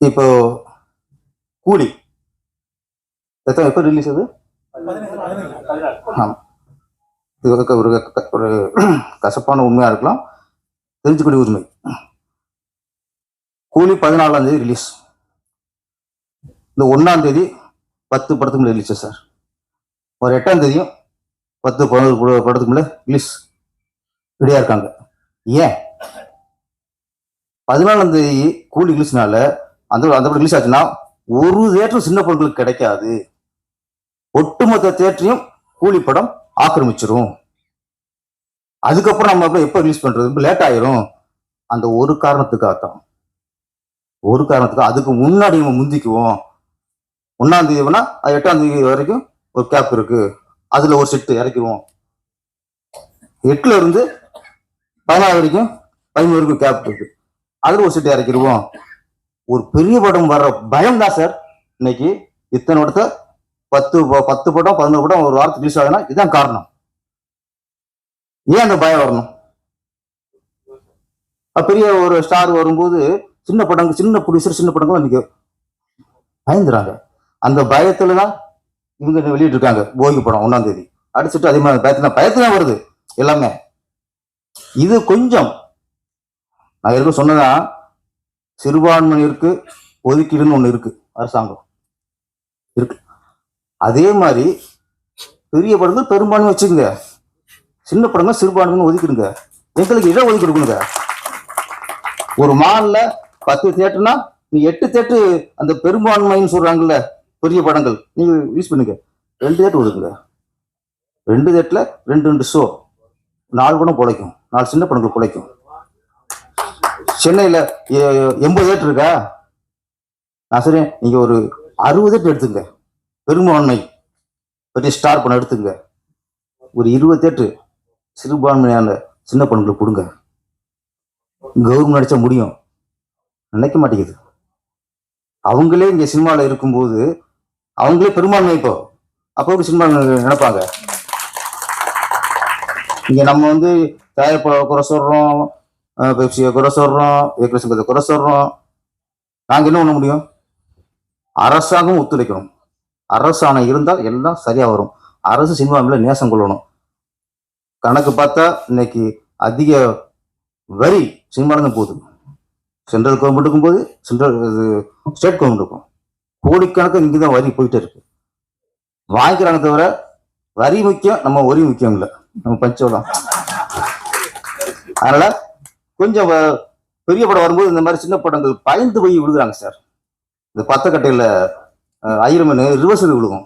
இப்போ கூலி எத்தனை எப்போ ரிலீஸ் அது? ஆமாம். இது ஒரு கசப்பான உண்மையாக இருக்கலாம், தெரிஞ்சுக்கூடிய உரிமை. கூலி 14ஆம் தேதி ரிலீஸ். இந்த 1ஆம் தேதி 10 படத்துக்கு முன்னாடி ரிலீஸ் சார். ஒரு 8ஆம் தேதியும் 10-11 படத்துக்கு முன்னாடி ரிலீஸ் ரெடியா இருக்காங்க. ஏன் 14ஆம் தேதி கூலி ரிலீஸ்னால அந்த படம் ரிலீஸ் ஆச்சுன்னா ஒரு தேட்டரும் சின்ன படங்களுக்கு கிடைக்காது. ஒட்டுமொத்த தேட்டரையும் கூலி படம் ஆக்கிரமிச்சிரும். அதுக்கப்புறம் நம்ம எப்ப ரிலீஸ் பண்றது? லேட் ஆயிரும். அந்த ஒரு காரணத்துக்காகத்தான், அதுக்கு முன்னாடி நம்ம முந்திக்குவோம். 1ஆம் தேதி 8ஆம் தேதி வரைக்கும் ஒரு கேப் இருக்கு, அதுல ஒரு செட்டு இறக்கிடுவோம். 8ல இருந்து 16 வரைக்கும் 15 வரைக்கும் கேப் இருக்கு, அதுல ஒரு செட்டு இறக்கிடுவோம். ஒரு பெரிய படம் வர்ற பயம் தான் சார். இன்னைக்கு இத்தனை படத்தை 10 படம் 11 படம் ஒரு வாரத்துக்கு ரிலீஸ் ஆகுதுன்னா இதுதான் காரணம். ஏன் அந்த பயம் வரணும்? பெரிய ஒரு ஸ்டார் வரும்போது சின்ன படங்கள், சின்ன ப்ரொடியூசர், சின்ன படங்கள் இன்னைக்கு பயந்துறாங்க. அந்த பயத்துலதான் இவங்க வெளியிட்டு இருக்காங்க போகி படம் 1ஆம் தேதி அடிச்சுட்டு. அதே மாதிரி பயத்துல வருது எல்லாமே. இது கொஞ்சம் நான் எதுவும் சொன்னதா, சிறுபான்மையினருக்கு ஒதுக்கீடுன்னு ஒண்ணு இருக்கு, அரசாங்கம் இருக்கு. அதே மாதிரி பெரிய படங்கள் பெரும்பான்மை வச்சுக்கோங்க, சின்ன படங்கள் சிறுபான்மைன்னு ஒதுக்கிடுங்க. எங்களுக்கு இடம் ஒதுக்கி கொடுக்கணுங்க. ஒரு மால்ல 10 தேட்டர்னா நீ 8 தேட்டர் அந்த பெரும்பான்மைன்னு சொல்றாங்கல்ல பெரிய படங்கள் நீங்க யூஸ் பண்ணுங்க. 2 தேட்டர் ஒதுக்குங்க. 2 தேட்டர்ல 2 ஷோ, 4 படம் பிழைக்கும், 4 சின்ன படங்கள் பிழைக்கும். சென்னையில 80 தேட்டர் இருக்கா? நான் சரி, நீங்க ஒரு 60 தேட்டர் எடுத்துங்க, பெரும்பான்மை பற்றி ஸ்டார் படம் எடுத்துங்க. ஒரு 20 தேட்டர் சிறுபான்மையான சின்ன படங்களுக்கு கொடுங்க. கவர்மெண்ட் நடிச்சா முடியும், நினைக்க மாட்டேங்குது. அவங்களே இங்க சினிமாவில் இருக்கும்போது அவங்களே பெரும்பான்மை, இப்போ அப்போ சினிமா நினைப்பாங்க. இங்க நம்ம தயாரிப்பாளர் குறை சொல்றோம், பெப்சியை குறை சொல்றோம், இயக்குனர் சங்கத்தை குறை சொல்றோம். நாங்க என்ன பண்ண முடியும்? அரசாங்கம் ஒத்துழைக்கணும். அரசாணை இருந்தால் எல்லாம் சரியா வரும். அரசு சினிமா மேல நேசம் கொள்ளணும். கணக்கு பார்த்தா இன்னைக்கு அதிக வரி சினிமாவில் போகுது. சென்ட்ரல் கவர்மெண்ட்டுக்கும் போது ஸ்டேட் கவர்மெண்ட்டுக்கும் கோடிக்கணக்கு இங்கதான் வரி போயிட்டே இருக்கு. வாங்கிக்கிறாங்க தவிர வரி முக்கியம், நம்ம வரி முக்கியம் இல்லை, நம்ம பஞ்சவலாம். அதனால கொஞ்சம் பெரிய படம் வரும்போது இந்த மாதிரி சின்ன படங்கள் பயந்து போய் விழுகிறாங்க சார். இந்த 10 கட்டையில 1000 மீன் ரிவர்சல் விழுகும்.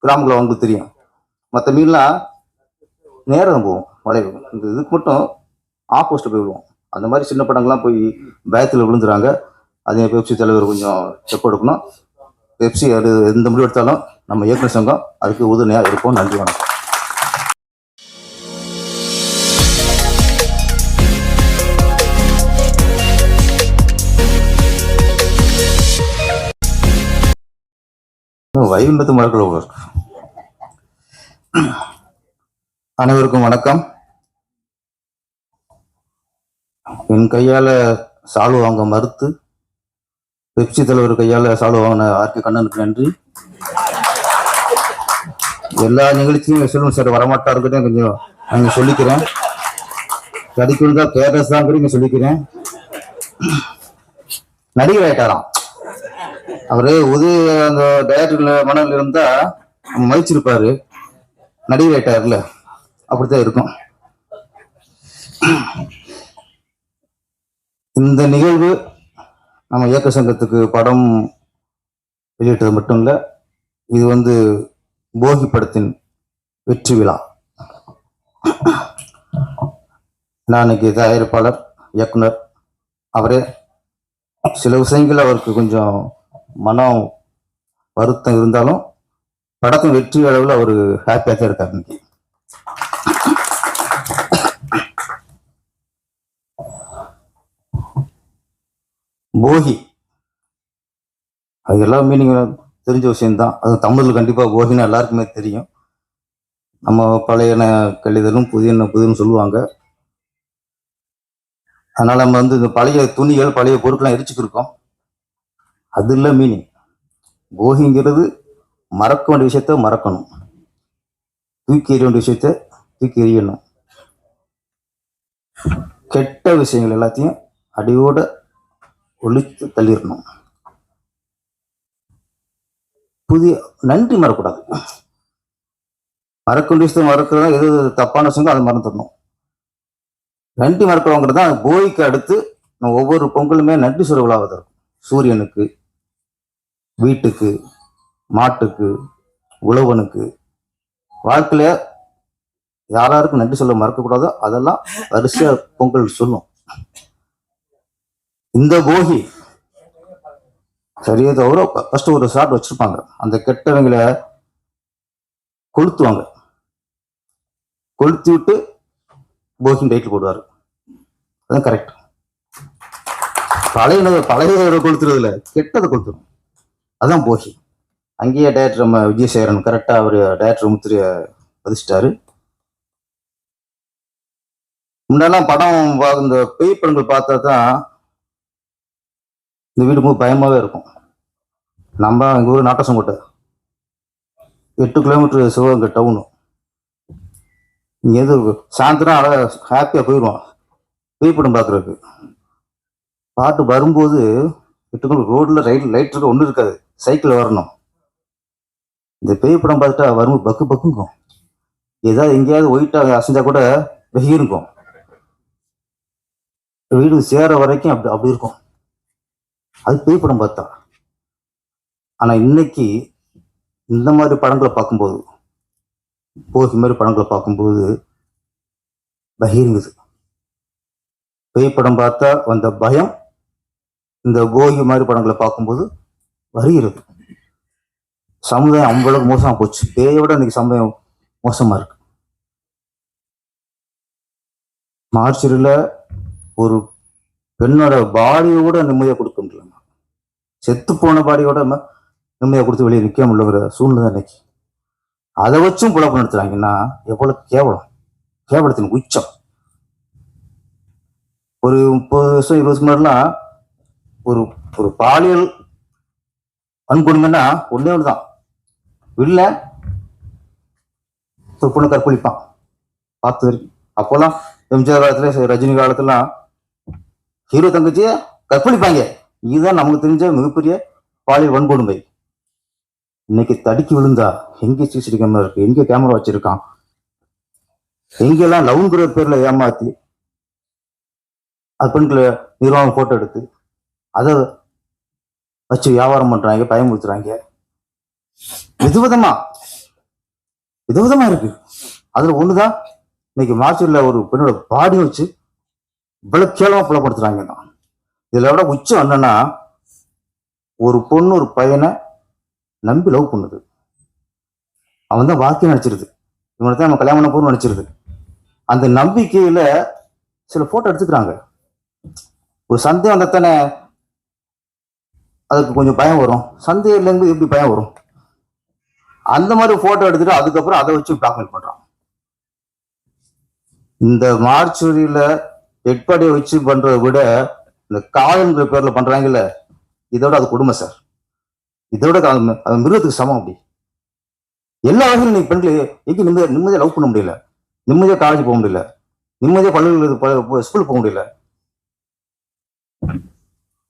கிராமங்களில் அவங்களுக்கு தெரியும். மற்ற மீன்லாம் நேரம் போகும், வளைவு. இந்த இதுக்கு மட்டும் ஆப்போசிட் போய் விழுவோம். அந்த மாதிரி சின்ன படங்கள்லாம் போய் பயத்தில் விழுந்துறாங்க. அதே பெப்சி தலைவர் கொஞ்சம் ஸ்டெப் எடுக்கணும். பெப்சி அது எந்த முடிவு எடுத்தாலும் நம்ம இயக்குனர் சங்கம் அதுக்கு உறுதுணையாக இருப்போம். நன்றி, வணக்கம். வைகுண்டத்து மலர்கள். அனைவருக்கும் வணக்கம். என் கையால சால்வு வாங்க மறுத்து பெப்சி தலைவர் கையால சால்வு வாங்கின ஆர்கே கண்ணனுக்கு நன்றி. எல்லா நிகழ்ச்சியும் செல்வம் சார் வரமாட்டாருக்கிட்ட கொஞ்சம் நாங்க சொல்லிக்கிறேன். கடிக்கணும் தான் கேரஸ் தான் கூட சொல்லிக்கிறேன். நடிகர் ஆயிட்டாராம் அவரு. அந்த டைரக்டர்ல மனதில் இருந்தா மதிச்சிருப்பாரு. நடிகர் ஆயிட்டாருல, அப்படித்தான் இருக்கும். இந்த நிகழ்வு நம்ம இயக்க சங்கத்துக்கு படம் வெளியிட்டது மட்டும் இல்ல, இது போகி படத்தின் வெற்றி விழா. நான் இன்னைக்கு தயாரிப்பாளர், இயக்குனர், அவரே சில விஷயங்கள் அவருக்கு கொஞ்சம் மனம் வருத்தம் இருந்தாலும் படத்தின் வெற்றி அளவில் அவரு ஹாப்பியாக தான் இருக்காரு. இன்னைக்கு போகி அது எல்லா மீனிங் தெரிஞ்ச விஷயம்தான். அது தமிழில் கண்டிப்பாக போகின்னு எல்லாருக்குமே தெரியும். நம்ம பழையன கழிதலும் புதியன்னு சொல்லுவாங்க. அதனால நம்ம இந்த பழைய துணிகள், பழைய பொருட்கள்லாம் எரிச்சுக்கிருக்கோம். அது இல்லை மீனிங். போகிங்கிறது மறக்க வேண்டிய விஷயத்த மறக்கணும், தூக்கி எறிய வேண்டிய விஷயத்த தூக்கி எறியணும், கெட்ட விஷயங்கள் எல்லாத்தையும் அடியோட ஒழித்து தள்ளிடணும். புதிய நன்றி மறக்கூடாது. மறக்க வேண்டிய விஷயத்தை மறக்கிறதா, எது தப்பான விஷயங்களோ அதை மறந்துடணும். நன்றி மறக்கிறவங்கிறது தான் போகிக்கு அடுத்து நம்ம ஒவ்வொரு பொங்கலுமே நன்றி சொல்ல விழாவது இருக்கும். சூரியனுக்கு, வீட்டுக்கு, மாட்டுக்கு, உழவனுக்கு, வாழ்க்கையில யாராருக்கும் நன்றி சொல்ல மறக்கக்கூடாதோ அதெல்லாம் வரிசையா பொங்கல் சொல்லும். இந்த போகி சரியா தவிர ஃபர்ஸ்ட் ஒரு ஷாட் வச்சிருப்பாங்க, அந்த கெட்டவங்களை கொளுத்துவாங்க, கொளுத்தி விட்டு போகின் டைட்டில் போடுவார். அதுதான் கரெக்ட். பழைய கொளுத்துறதுல கெட்டதை கொளுத்துரும், அதுதான் போகி. அங்கேயே டேரக்டர் நம்ம விஜயசேகரன் கரெக்டா அவர் டேரக்டர் முத்திரைய பதிச்சிட்டாரு. முன்னெல்லாம் படம் இந்த பேய் படங்கள் பார்த்தா தான் இந்த வீடு ரொம்ப பயமாவே இருக்கும். நம்ம எங்கள் ஊர் நாட்டசங்கோட்டை 8 கிலோமீட்டர் சிவகங்கை டவுனு. இங்கே எது சாயந்தரம் அழகாக ஹாப்பியாக போயிடுவோம் பேய் படம் பார்க்குறதுக்கு. பாட்டு வரும்போது 8 கிலோமீட்டர் ரோட்டில் லைட் இருக்க ஒன்றும் இருக்காது, சைக்கிள் வரணும். இந்த பேய் படம் பார்த்துட்டா வரும்போது பக்கு பக்குங்கும், ஏதாவது எங்கேயாவது ஒயிட்டாக அசைஞ்சா கூட வெகிருக்கும். வீடு சேர வரைக்கும் அப்படி அப்படி இருக்கும். அது பேய் படம் பார்த்தா. ஆனால் இன்னைக்கு இந்த மாதிரி படங்களை பார்க்கும்போது, போகி மாதிரி படங்களை பார்க்கும்போது பகிருங்குது. பேய் படம் பார்த்தா வந்த பயம் இந்த போகி மாதிரி படங்களை பார்க்கும்போது வருகிறது. சமுதாயம் அவ்வளவு மோசமா போச்சு. பேயோட இன்னைக்கு சமுதாயம் மோசமா இருக்கு. மார்ச்சரியில் ஒரு பெண்ணோட பாடியோட நிம்மதியாக கொடுக்க முடியல, செத்து போன பாடியோட நிம்மதியாக கொடுத்து வெளியே நிற்க முடியலங்கிற சூழ்நிலை இன்னைக்கு. அதை வச்சும் குழப்பம் நடத்துறாங்கன்னா எவ்வளவு கேவலம், கேவலத்தின் உச்சம். ஒரு 30 வருஷம் 20 வருஷம் முன்னாடிலாம் ஒரு ஒரு பாலியல் வன்கொடுமைன்னா ஒன்னே ஒன்றுதான், இல்ல ஒரு பொண்ணு கற்பழிப்பான். பார்த்து வரைக்கும் அப்போல்லாம் எம்ஜிஆர் காலத்துல ரஜினி காலத்துலாம் ஹீரோ தங்கச்சிய கற்பழிப்பாங்க. இதுதான் நமக்கு தெரிஞ்ச மிகப்பெரிய பாலியல் வன்கொடுமை. இன்னைக்கு தடுக்கி விழுந்தா எங்க சிசிடி கேமரா இருக்கு, எங்க கேமரா வச்சிருக்கான், எங்கெல்லாம் லவ்ங்கிற பேர்ல ஏமாத்தி அது பெண்களை நிர்வாகம் போட்டோ எடுத்து அதை வச்சு வியாபாரம் பண்றாங்க, பயமுறுத்துறாங்க. விதவிதமா இருக்கு. அதுல ஒண்ணுதான் இன்னைக்கு மார்ச்சரில் ஒரு பெண்ணோட பாடி வச்சு இவ்வளவு கேவலமா புலப்படுத்துறாங்க. இதுல விட உச்சம் என்னன்னா, ஒரு பொண்ணு ஒரு பையனை நம்பி லவ் பண்ணுது, அவன் தான் வாக்கியம் நினைச்சிருது, இவனை தான் நம்ம கல்யாணம் பண்ண போறோம்னு நினைச்சிருது. அந்த நம்பிக்கையில சில போட்டோ எடுத்துக்கிறாங்க. ஒரு சந்தேகம் வந்தானே அதுக்கு கொஞ்சம் பயம் வரும், சந்தேகம் இல்லைங்கிறது எப்படி பயம் வரும்? அந்த மாதிரி போட்டோ எடுத்துட்டு அதுக்கப்புறம் அதை வச்சு பிளாக்மெயில் பண்றான். இந்த மார்ச்சுரியில டெட்பாடியை வச்சு பண்றதை விட இந்த காதல்ங்கிற பேர்ல பண்றாங்கல்ல, இதோட அது கொடுமை சார். இதோட அது மிருகத்துக்கு சமம். அப்படி எல்லா வகையிலும் இன்னைக்கு பெண்கள் எங்க நிம்மதியா லவ் பண்ண முடியல, நிம்மதியா காலேஜ் போக முடியல, நிம்மதியா பள்ளிகளுக்கு ஸ்கூல் போக முடியல.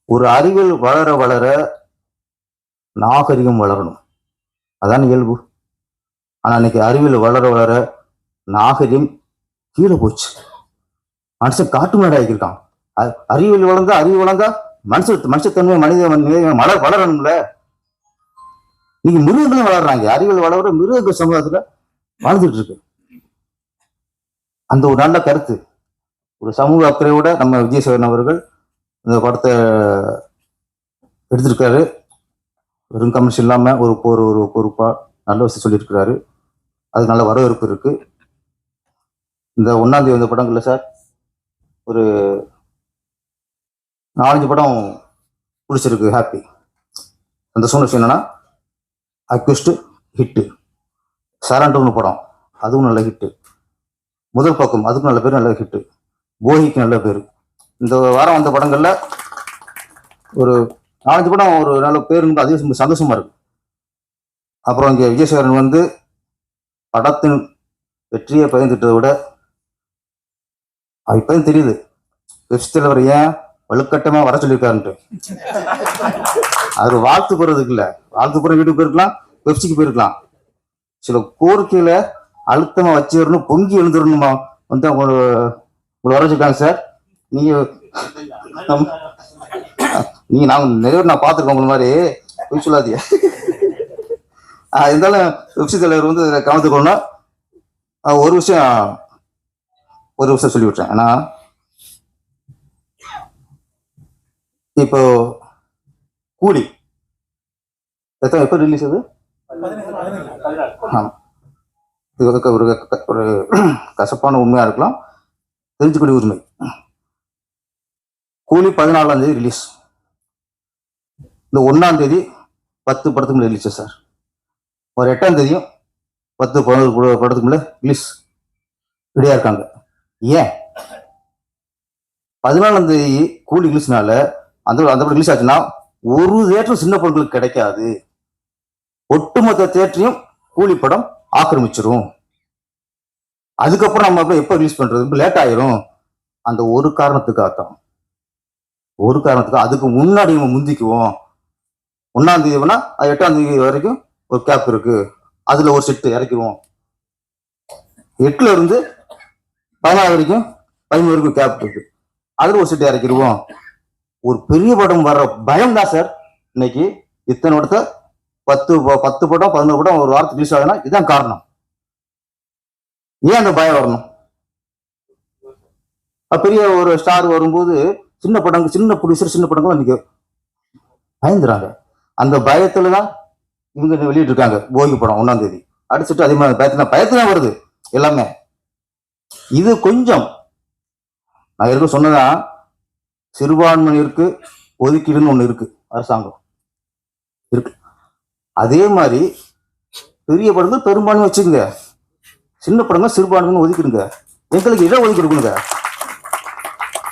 ஒரு அறிவியல் வளர வளர நாகரிகம் வளரணும், அதான் இயல்பு. ஆனா இன்னைக்கு அறிவியல் வளர வளர நாகரிகம் கீழே போச்சு. மனுஷன் காட்டு மேடை ஆகியிருக்கான். அறிவியல் வளர்ந்தா மனுஷத்தன்மை மனித வளரணும்ல. நீங்க மிருகங்களும் வளர்றாங்க, அறிவியல் வளர மிருக சமுதாயத்துல வாழ்ந்துட்டு இருக்கு. அந்த ஒரு நல்ல கருத்து, ஒரு சமூக அக்கறையோட நம்ம விஜயசேகரன் அவர்கள் இந்த படத்தை எடுத்திருக்காரு. வெறும் கமெண்ட்ஸ் இல்லாம ஒரு பொறுப்பா நல்ல விஷயம் சொல்லியிருக்கிறாரு. அது நல்ல வரவேற்பு இருக்கு. இந்த 1ஆம் தேதி வந்த படங்கள்ல சார் ஒரு 4-5 படம் பிடிச்சிருக்கு, ஹாப்பி. அந்த சூழ்நிலை என்னன்னா, அக்யூஸ்ட் ஹிட்டு, சரண்டர்னு படம் அதுவும் நல்ல ஹிட்டு, முதல் பக்கம் அதுக்கும் நல்ல பேர், நல்ல ஹிட்டு, போகிக்கு நல்ல பேர். இந்த வாரம் வந்த படங்கள்ல ஒரு 4-5 படம் ஒரு நல்ல பேருந்து அதே சந்தோஷமா இருக்கு. அப்புறம் இங்கே விஜயசேகரன் வந்து படத்தின் வெற்றியை பகிர்ந்துட்டதை விட இப்பதான் தெரியுது வெப்சி தலைவர் ஏன் வலுக்கட்டமா வர சொல்லியிருக்காருன்ட்டு. அது வாழ்த்து போறதுக்கு இல்ல, வாழ்த்து போற வீட்டுக்கு போயிருக்கலாம், வெப்சிக்கு போயிருக்கலாம். சில கோரிக்கையில அழுத்தமா வச்சிடணும், பொங்கி எழுந்துடணுமா வந்து உங்களை வர வச்சிருக்காங்க சார். நீங்க நான் நிறைய நான் பார்த்துருக்கேன் உங்களை மாதிரி பொய் சொல்லாதீங்க. இருந்தாலும் வெப்சி தலைவர் வந்து கவனித்துக்கணும். ஒரு விஷயம் சொல்லி விட்டேன். ஏன்னா இப்போ கூலி எப்போ ரிலீஸ் அது? இது ஒரு கசப்பான உண்மையா இருக்கலாம், தெரிஞ்சுக்கூடிய உரிமை. கூலி 14ஆம் தேதி ரிலீஸ். இந்த 1ஆம் தேதி 10 படத்துக்கு முன்னாடி ரிலீஸ் சார். ஒரு 8ஆம் தேதியும் 10-11 படத்துக்கு முன்னாடி ரிலீஸ் ரெடியா இருக்காங்க. ஏன் 14ஆம் தேதி கூலி ரிலீஸ்னால அந்த படம் ரிலீஸ் ஆச்சுன்னா ஒரு தேட்டரும் சின்ன படங்களுக்கு கிடைக்காது. ஒட்டுமொத்த தேட்டரையும் கூலி படம் ஆக்கிரமிச்சிரும். அதுக்கப்புறம் நம்ம எப்ப ரிலீஸ் பண்றது லேட் ஆயிரும். அந்த ஒரு காரணத்துக்காகத்தான், அதுக்கு முன்னாடி நம்ம முந்திக்குவோம். 1ஆம் தேதி வேணா 8ஆம் தேதி வரைக்கும் ஒரு கேப் இருக்கு, அதுல ஒரு செட்டு இறக்கிடுவோம். 8ல இருந்து 14 வரைக்கும் 15 வரைக்கும் கேப் இருக்கு, அதுல ஒரு செட்டு இறக்கிடுவோம். ஒரு பெரிய படம் வர்ற பயம் தான் சார். இன்னைக்கு இத்தனை படத்தை 10 படம் 11 படம் ஒரு வாரத்துக்கு ரிலீஸ் ஆகுதுன்னா இதுதான் காரணம். ஏன் அந்த பயம் வரணும்? பெரிய ஒரு ஸ்டார் வரும்போது சின்ன ப்ரொடியூசர் சின்ன படங்கள் இன்னைக்கு பயந்துறாங்க. அந்த பயத்துலதான் இவங்க வெளியிட்டு இருக்காங்க போகி படம் 1ஆம் தேதி அடிச்சுட்டு அதே மாதிரி பயத்துல வருது எல்லாமே. இது கொஞ்சம் நான் இருக்க சொன்னதான், சிறுபான்மையினருக்கு ஒதுக்கீடுன்னு ஒண்ணு இருக்கு, அரசாங்கம் இருக்கு. அதே மாதிரி பெரிய படங்கள் பெரும்பான்மை வச்சுக்கோங்க, சின்ன படங்கள் சிறுபான்மைன்னு ஒதுக்கிடுங்க. எங்களுக்கு இடம் ஒதுக்கி கொடுக்கணுங்க.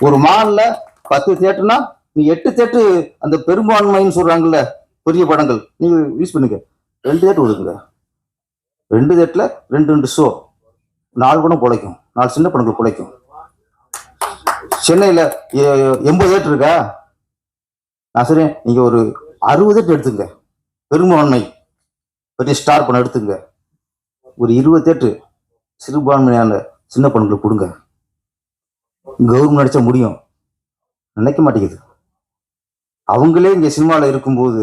ஒரு மால்ல 10 தியேட்டர்னா நீ 8 தியேட்டர் அந்த பெரும்பான்மைன்னு சொல்றாங்கல்ல பெரிய படங்கள் நீங்க யூஸ் பண்ணுங்க. 2 தியேட்டர் ஒதுக்குங்க. 2 தியேட்டர்ல 2 ஷோ, 4 படம் பிழைக்கும், 4 சின்ன படங்கள் பிழைக்கும். சென்னையில 80 தியேட்டர் இருக்கா? நான் சரி, நீங்க ஒரு 60 தியேட்டர் எடுத்துங்க, பெரும்பான்மை பெரிய ஸ்டார் படம் எடுத்துங்க. ஒரு 20 தியேட்டர் சிறுபான்மையான சின்ன படங்களுக்கு கொடுங்க. கவர்மெண்ட் நடிச்சா முடியும், நினைக்க மாட்டேங்குது. அவங்களே இங்க சினிமாவில் இருக்கும்போது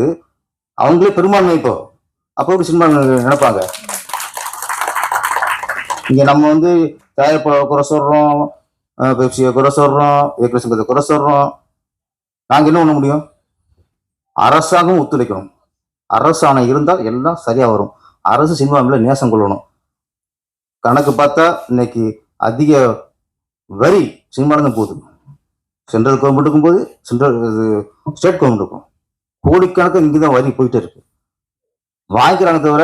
அவங்களே பெரும்பான்மை, இப்போ அப்போ சினிமா நினைப்பாங்க. இங்க நம்ம வந்து தயாரிப்பாளர் குறை சொல்றோம், பெப்சியை குறை சொல்றோம், இயக்குனர் சங்கத்தை குறை சொல்றோம். நாங்க என்ன பண்ண முடியும்? அரசாங்கம் ஒத்துழைக்கணும். அரசாணை இருந்தால் எல்லாம் சரியா வரும். அரசு சினிமா மேல நேசம் கொள்ளணும். கணக்கு பார்த்தா இன்னைக்கு அதிக வரி சினிமாவில் போகுது. சென்ட்ரல் கவர்மெண்ட்டுக்கும் போது ஸ்டேட் கவர்மெண்ட்டுக்கும் கோடிக்கணக்கு இங்கதான் வரி போயிட்டே இருக்கு. வாங்கிக்கிறாங்க தவிர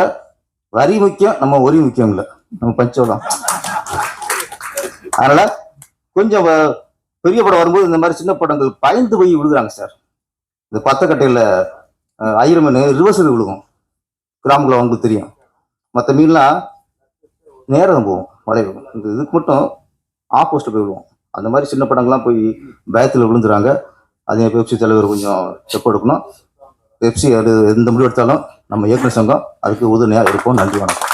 வரி முக்கியம், நம்ம ஒரி முக்கியம் இல்லை, நம்ம பஞ்சம். அதனால கொஞ்சம் பெரிய படம் வரும்போது இந்த மாதிரி சின்ன படங்கள் பயந்து போய் விழுகிறாங்க சார். இந்த 10 கட்டையில 1000 மீன் ரிவர்ஸில் விழுகும். கிராமங்களில் அவங்களுக்கு தெரியும். மற்ற மீன்லாம் நேரம் போகும், வளைவு. இந்த இதுக்கு மட்டும் ஆப்போசிட் போய் விழுவோம். அந்த மாதிரி சின்ன படங்கள்லாம் போய் பயத்தில் விழுந்துறாங்க. அதே பெப்சி தலைவர் கொஞ்சம் ஸ்டெப் எடுக்கணும். பெப்சி அது எந்த முடிவு எடுத்தாலும் நம்ம இயக்குனர் சங்கம் அதுக்கு உறுதுணையாக இருப்போம். நன்றி, வணக்கம்.